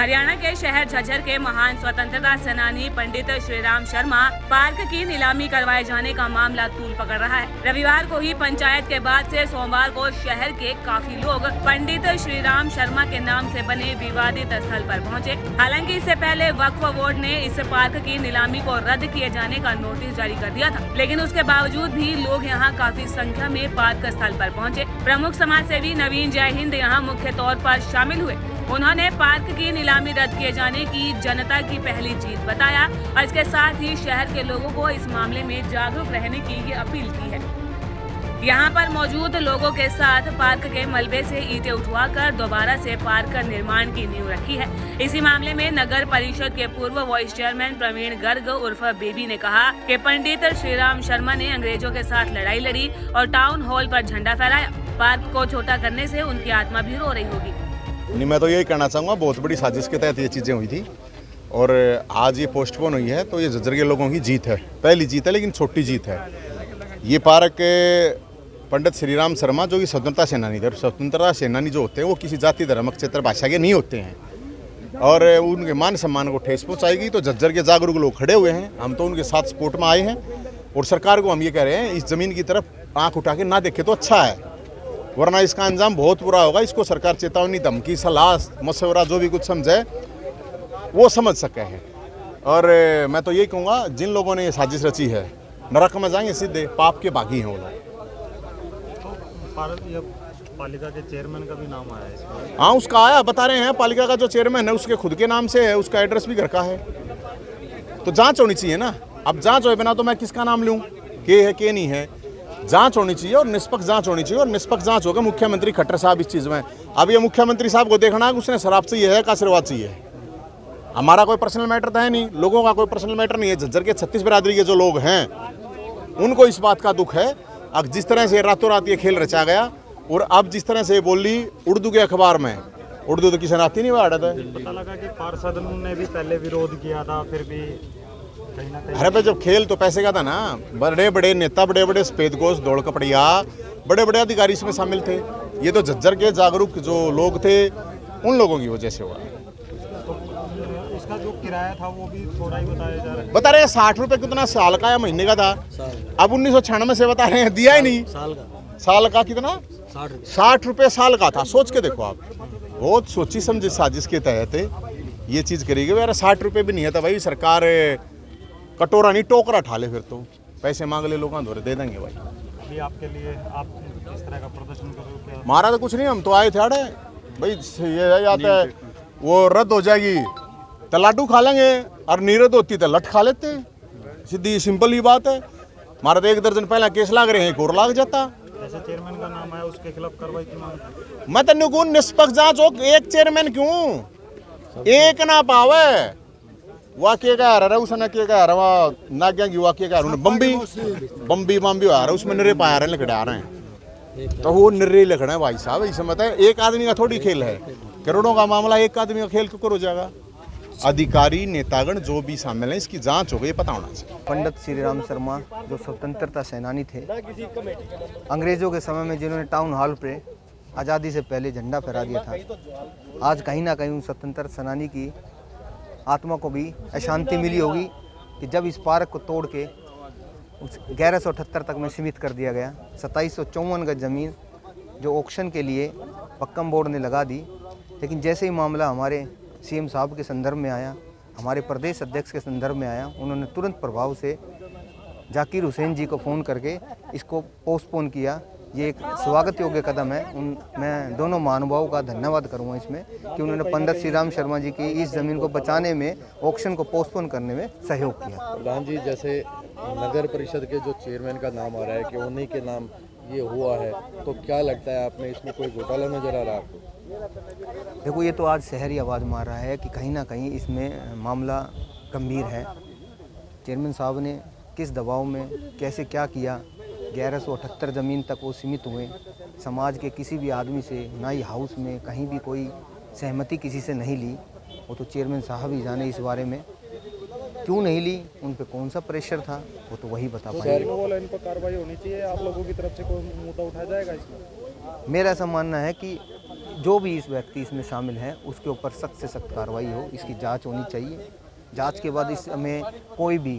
हरियाणा के शहर झज्जर के महान स्वतंत्रता सेनानी पंडित श्रीराम शर्मा पार्क की नीलामी करवाए जाने का मामला तूल पकड़ रहा है। रविवार को ही पंचायत के बाद से सोमवार को शहर के काफी लोग पंडित श्रीराम शर्मा के नाम से बने विवादित स्थल पर पहुंचे। हालांकि इससे पहले वक्फ बोर्ड ने इस पार्क की नीलामी को रद्द किए जाने का नोटिस जारी कर दिया था, लेकिन उसके बावजूद भी लोग यहां काफी संख्या में पार्क स्थल पर पहुंचे। प्रमुख समाज सेवी नवीन जय हिंद यहां मुख्य तौर पर शामिल हुए। उन्होंने पार्क की नीलामी रद्द किए जाने की जनता की पहली जीत बताया और इसके साथ ही शहर के लोगों को इस मामले में जागरूक रहने की ये अपील की है। यहाँ पर मौजूद लोगों के साथ पार्क के मलबे से ईंटें उठवाकर दोबारा से पार्क का निर्माण की नींव रखी है। इसी मामले में नगर परिषद के पूर्व वाइस चेयरमैन प्रवीण गर्ग उर्फ बेबी ने कहा कि पंडित श्रीराम शर्मा ने अंग्रेजों के साथ लड़ाई लड़ी और टाउन हॉल पर झंडा फहराया। पार्क को छोटा करने से उनकी आत्मा भी रो रही होगी। नहीं, मैं तो यही कहना चाहूँगा, बहुत बड़ी साजिश के तहत ये चीज़ें हुई थी और आज ये पोस्टपोन हुई है, तो ये झज्जर के लोगों की जीत है। पहली जीत है, लेकिन छोटी जीत है। ये पार्क पंडित श्रीराम शर्मा जो कि स्वतंत्रता सेनानी थे, स्वतंत्रता सेनानी जो होते हैं वो किसी जाति धर्म क्षेत्र भाषा के नहीं होते हैं और उनके मान सम्मान को ठेस पहुँचाएगी। तो झज्जर के जागरूक लोग खड़े हुए हैं, हम तो उनके साथ सपोर्ट में आए हैं और सरकार को हम ये कह रहे हैं इस ज़मीन की तरफ आँख उठा के ना देखे तो अच्छा है, वरना इसका अंजाम बहुत बुरा होगा। इसको सरकार चेतावनी, धमकी, सलाह, मशवरा जो भी कुछ समझे वो समझ सके हैं। और मैं तो यही कहूँगा, जिन लोगों ने ये साजिश रची है नरक में जाएंगे सीधे, पाप के बागी हैं वो लोग। तो पालिका के चेयरमैन का भी नाम आया है इसमें? हाँ, उसका आया, बता रहे हैं। पालिका का जो चेयरमैन है उसके खुद के नाम से है, उसका एड्रेस भी घर का है। तो जाँच होनी चाहिए ना। अब जाँच होए बिना तो मैं किसका नाम लूँ, के है के नहीं है। जांच होनी चाहिए और निष्पक्ष जांच होनी चाहिए और निष्पक्ष जांच होगा। मुख्यमंत्री खट्टर साहब इस चीज़ में, अब ये मुख्यमंत्री साहब को देखना है कि उसने शराब चाहिए है का आशीर्वाद चाहिए। हमारा कोई पर्सनल मैटर तो है नहीं, लोगों का कोई पर्सनल मैटर नहीं है। झज्जर के 36 बिरादरी के जो लोग हैं उनको इस बात का दुख है। अब जिस तरह से रातों रात ये खेल रचा गया और अब जिस तरह से बोली उर्दू के अखबार में, उर्दू तो किसी ने आती नहीं बाढ़ है। पता लगा कि पार्षद ने भी पहले विरोध किया था, फिर भी अरे भाई, जब खेल तो पैसे का था ना। बड़े बड़े नेता, बड़े बड़े सफेदपोश, दौड़ कपड़िया, बड़े बड़े अधिकारी इसमें शामिल थे। ये तो झज्जर के जागरूक जो लोग थे उन लोगों की वजह से हुआ। तो इसका जो किराया था वो भी थोड़ा ही बताया जा रहा है। बता रहे हैं 60 रुपये कितना साल का या महीने का था। अब 1996 से बता रहे हैं, दिया ही नहीं। साल का कितना? 60 रुपये साल का था। सोच के देखो आप, बहुत सोची समझी साजिश के तहत ये चीज़ करेगी। यार 60 रुपये भी नहीं है तो भाई सरकार कटोरा नहीं टोकरा ठा ले, फिर तो पैसे मांग ले लोग धोरे दे देंगे भाई। अभी आपके लिए आप किस तरह का प्रदर्शन करोगे? हमारा तो कुछ नहीं, हम तो आए थे अड़े भाई, ये आता है वो रद्द हो जाएगी तो लाडू खा लेंगे और नीरद होती तो लट खा लेते हैं। सीधी सिंपल ही बात है। हमारा तो 1 दर्जन पहला केस लाग रहे हैं, एक और लाग जाता। जैसे चेयरमैन का नाम है उसके खिलाफ कार्रवाई की मांग। मैं तो निकुन निष्पक्ष जांच हो, एक चेयरमैन क्यों एक ना पावे। वाक्य का रहा उसने क्या कह रहा नाग्या की वाक्य का बम्बी आ रहा उसमें निरे पाया रहे लकड़े आ रहे हैं, तो वो निरे लकड़े भाई साहब। इसे मतलब एक आदमी का थोड़ी खेल है, करोड़ों का मामला। एक आदमी का खेल क्यों हो जाएगा? अधिकारी नेतागण जो भी शामिल है इसकी जांच हो गई, पता होना चाहिए। पंडित श्रीराम शर्मा जो स्वतंत्रता सेनानी थे, अंग्रेजों के समय में जिन्होंने टाउन हॉल पे आज़ादी से पहले झंडा फहरा दिया था, आज कहीं ना कहीं उन स्वतंत्रता सेनानी की आत्मा को भी अशांति मिली होगी कि जब इस पार्क को तोड़ के 1178 तक में सीमित कर दिया गया। 2754 गज ज़मीन जो ऑक्शन के लिए पक्कम बोर्ड ने लगा दी, लेकिन जैसे ही मामला हमारे सीएम साहब के संदर्भ में आया, हमारे प्रदेश अध्यक्ष के संदर्भ में आया, उन्होंने तुरंत प्रभाव से जाकिर हुसैन जी को फ़ोन करके इसको पोस्टपोन किया। ये एक स्वागत योग्य कदम है। मैं दोनों महानुभावों का धन्यवाद करूंगा इसमें कि उन्होंने पंडित श्रीराम शर्मा जी की इस ज़मीन को बचाने में, ऑक्शन को पोस्टपोन करने में सहयोग किया। प्रधान जी, जैसे नगर परिषद के जो चेयरमैन का नाम आ रहा है कि उन्हीं के नाम ये हुआ है, तो क्या लगता है आपने इसमें कोई घोटाला नजर आ रहा है आपको? देखो, ये तो आज शहर ही आवाज़ मार रहा है कि कहीं ना कहीं इसमें मामला गंभीर है। चेयरमैन साहब ने किस दबाव में कैसे क्या किया, 1178 ज़मीन तक वो सीमित हुए। समाज के किसी भी आदमी से ना ही हाउस में कहीं भी कोई सहमति किसी से नहीं ली। वो तो चेयरमैन साहब ही जाने इस बारे में क्यों नहीं ली, उन पे कौन सा प्रेशर था, वो तो वही बता पाएंगे। इन पर कार्रवाई होनी चाहिए, आप लोगों की तरफ से कोई मुद्दा उठाया जाएगा इसमें? मेरा ऐसा मानना है कि जो भी इस व्यक्ति इसमें शामिल हैं उसके ऊपर सख्त से सख्त कार्रवाई हो, इसकी जांच होनी चाहिए। जांच के बाद इसमें कोई भी,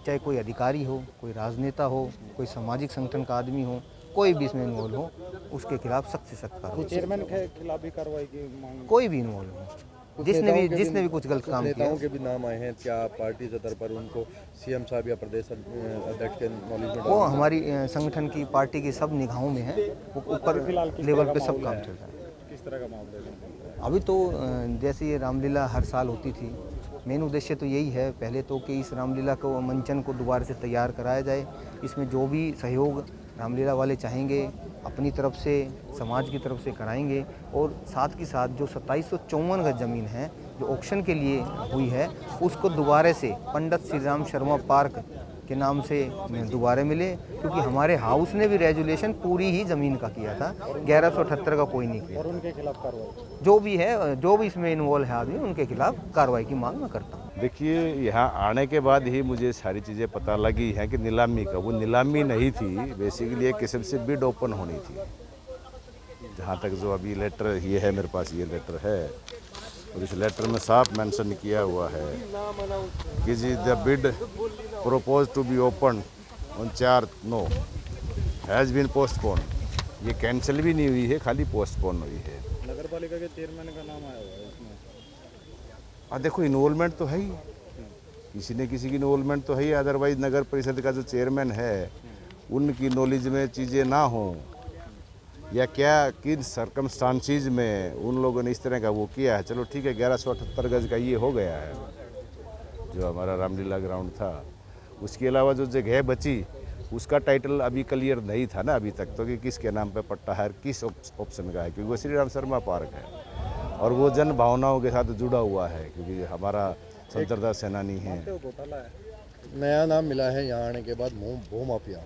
चाहे कोई अधिकारी हो, कोई राजनेता हो, कोई सामाजिक संगठन का आदमी हो, कोई भी इसमें इन्वॉल्व हो, उसके खिलाफ सख्त से सख्त कार्रवाई। चेयरमैन के खिलाफ भी कार्रवाई की मांग। कोई भी इन्वॉल्व हो, जिसने भी कुछ गलत काम किया। नेताओं के भी नाम आए हैं, क्या पार्टी स्तर पर उनको सीएम साहब या प्रदेश अध्यक्ष के नॉलेज में? वो हमारी संगठन की, पार्टी की सब निगाहों में है, वो ऊपर लेवल पे सब काम चल रहा है। किस तरह का मामला है? अभी तो जैसे ये रामलीला हर साल होती थी, मेन उद्देश्य तो यही है पहले तो कि इस रामलीला को, मंचन को दोबारा से तैयार कराया जाए। इसमें जो भी सहयोग रामलीला वाले चाहेंगे अपनी तरफ से, समाज की तरफ से कराएंगे। और साथ ही साथ जो 2754 गज ज़मीन है जो ऑक्शन के लिए हुई है, उसको दोबारा से पंडित श्री राम शर्मा पार्क के नाम से दोबारा मिले, क्योंकि हमारे हाउस ने भी रेजुलेशन पूरी ही ज़मीन का किया था, 1178 का कोई नहीं किया। और उनके खिलाफ कार्रवाई जो भी है, जो भी इसमें इन्वॉल्व है आदमी, उनके खिलाफ कार्रवाई की मांग मैं करता हूँ। देखिए, यहाँ आने के बाद ही मुझे सारी चीज़ें पता लगी हैं कि नीलामी का, वो नीलामी नहीं थी, बेसिकली एक किस्म से बिड ओपन होनी थी। जहाँ तक जो अभी लेटर ये है मेरे पास, ये लेटर है, और इस लेटर में साफ मेंशन किया हुआ है कि जी the bid propose to be open on 4/9 has been postpone. ये कैंसिल भी नहीं हुई है, खाली पोस्टपोन हुई है। नगर पालिका के चेयरमैन का नाम आया हुआ है इसमें। देखो, इन्वॉल्वमेंट तो है ही, किसी न किसी की इन्वॉल्वमेंट तो है ही, अदरवाइज नगर परिषद का जो चेयरमैन है उनकी नॉलेज में चीज़ें ना हों, या क्या किन सर्कमस्टांसिस में उन लोगों ने इस तरह का वो किया है। चलो ठीक है, 1178 गज का ये हो गया है जो हमारा रामलीला ग्राउंड था। उसके अलावा जो जगह बची उसका टाइटल अभी क्लियर नहीं था ना अभी तक तो, कि किसके नाम पे पट्टा है, किस ऑप्शन का है, क्योंकि वो श्री राम शर्मा पार्क है और वो जन भावनाओं के साथ जुड़ा हुआ है, क्योंकि हमारा स्वतंत्रता सेनानी है। नया नाम मिला है यहाँ आने के बाद, भूमाफिया।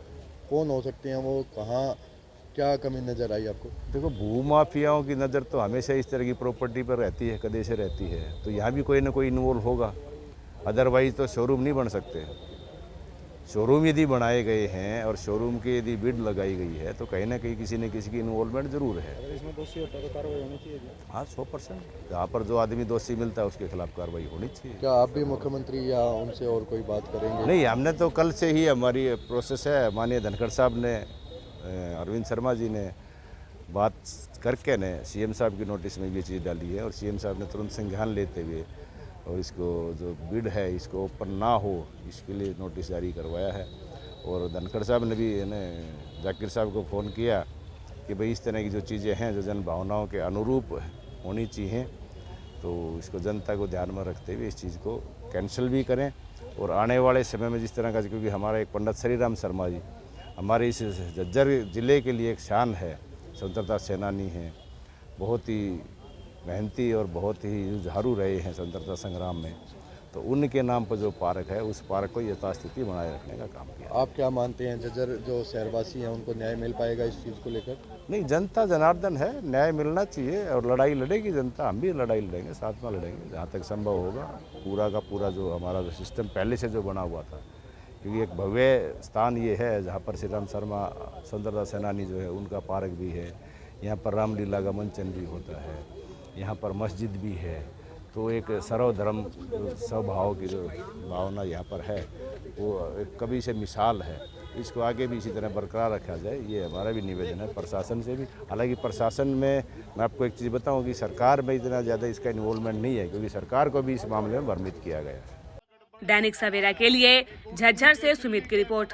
कौन हो सकते हैं वो, कहाँ, क्या कमी नज़र आई आपको? देखो, भूमाफियाओं की नज़र तो हमेशा इस तरह की प्रॉपर्टी पर रहती है, कदे से रहती है, तो यहाँ भी कोई ना कोई इन्वॉल्व होगा, अदरवाइज तो शोरूम नहीं बन सकते। शोरूम यदि बनाए गए हैं और शोरूम की यदि बिड लगाई गई है तो कहीं ना कहीं किसी न किसी की इन्वॉल्वमेंट जरूर है। अगर इसमें दोषी होता है तो कार्रवाई होनी चाहिए। हाँ, 100%। जहाँ पर जो आदमी दोषी मिलता है उसके खिलाफ कार्रवाई होनी चाहिए। क्या आप भी मुख्यमंत्री या उनसे और कोई बात करेंगे? नहीं, हमने तो कल से ही हमारी प्रोसेस है, माननीय धनखड़ साहब ने, अरविंद शर्मा जी ने बात करके ने सीएम साहब की नोटिस में ये चीज़ डाली है, और सीएम साहब ने तुरंत संज्ञान लेते हुए और इसको जो बिड है इसको ओपन ना हो इसके लिए नोटिस जारी करवाया है। और धनखड़ साहब ने भी जाकिर साहब को फ़ोन किया कि भाई इस तरह की जो चीज़ें हैं जो जन भावनाओं के अनुरूप होनी चाहिए, तो इसको जनता को ध्यान में रखते हुए इस चीज़ को कैंसिल भी करें। और आने वाले समय में जिस तरह का, क्योंकि हमारा एक पंडित श्री राम शर्मा जी हमारे इस झज्जर ज़िले के लिए एक शान है, स्वतंत्रता सेनानी हैं, बहुत ही मेहनती और बहुत ही जुझारू रहे हैं स्वतंत्रता संग्राम में, तो उनके नाम पर जो पार्क है उस पार्क को यथास्थिति बनाए रखने का काम किया। आप क्या मानते हैं, झज्जर जो शहरवासी हैं उनको न्याय मिल पाएगा इस चीज़ को लेकर? नहीं, जनता जनार्दन है, न्याय मिलना चाहिए और लड़ाई लड़ेगी जनता, हम भी लड़ाई लड़ेंगे, साथ में लड़ेंगे जहाँ तक संभव होगा। पूरा का पूरा जो हमारा जो सिस्टम पहले से जो बना हुआ था, क्योंकि एक भव्य स्थान ये है जहाँ पर श्री राम शर्मा स्वतंत्रता सेनानी जो है उनका पार्क भी है, यहाँ पर रामलीला का मंचन भी होता है, यहाँ पर मस्जिद भी है, तो एक सर्वधर्म स्वभाव की जो भावना यहाँ पर है वो एक कभी से मिसाल है। इसको आगे भी इसी तरह बरकरार रखा जाए, ये हमारा भी निवेदन है प्रशासन से भी। हालांकि प्रशासन में मैं आपको एक चीज़ बताऊं कि सरकार में इतना ज़्यादा इसका इन्वॉल्वमेंट नहीं है, क्योंकि सरकार को भी इस मामले में भ्रमित किया गया है। दैनिक सवेरा के लिए झज्जर से सुमित की रिपोर्ट।